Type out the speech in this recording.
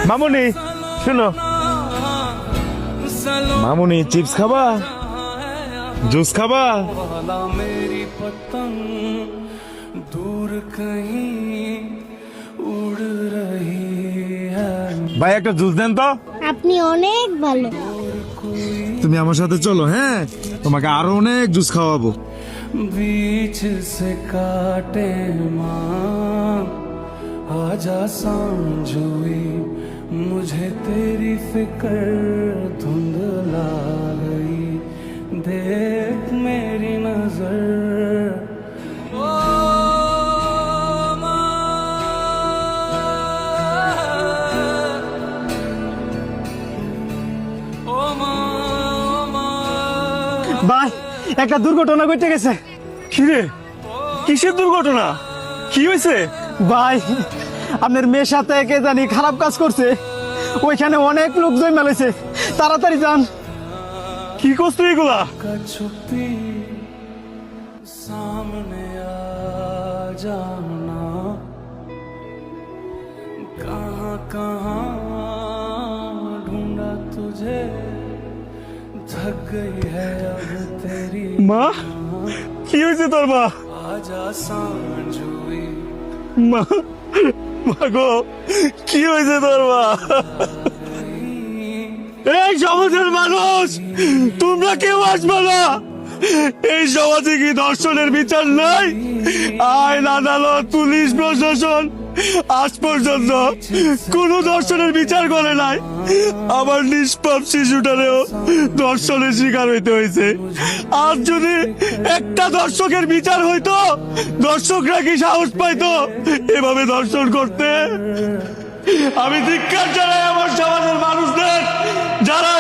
মামুনি শুনো, মামুনি চিপস খাবা, জুস খাবা? मेरी पतंग दूर कहीं उड़ रही है। ভাই একটা জুস দেন তো। আপনি অনেক ভালো। তুমি আমার সাথে চলো, হ্যাঁ তোমাকে আরো অনেক জুস খাওয়াবো। बीच से काटे माँ आजा समझुई, मुझे तेरी फिक्र धुंधला गई, देख मेरी नजर ओ माँ। ओ माँ, ओ माँ। ভাই একটা দুর্ঘটনা ঘটে গেছে। কিরে কিসের দুর্ঘটনা, কি হয়েছে? ভাই আপনার মেয়ের সাথে কে জানি খারাপ কাজ করছে, ওইখানে অনেক লোক জমা হয়েছে, তাড়াতাড়ি যান। কি করছো এগুলা? का छुपी सामने आ जाना, कहाँ कहाँ ढूंढा तुझे, थक गई है अब तेरी মা কি হয়েছে তোর? মা आजा सांझ हुई। মা মা গো কি হয়েছে তোর? মা এই সমাজের মানুষ তোমরা কেউ আসবে না, এই সমাজে কি ধর্ষণের বিচার নাই? আইন আদালত পুলিশ প্রশাসন আজ পর্যন্ত কোন ধর্ষণের বিচার করে নাই। আমার নিষ্পাপ শিশুটারেও ধর্ষণের শিকার হইতে হয়েছে। আজ যদি একটা দর্শকের বিচার হইতো, দর্শকরা কি সাহস পাইতো এভাবে ধর্ষণ করতে? আমি ধিক্কার জানাই আমার সমাজের মানুষদের যারা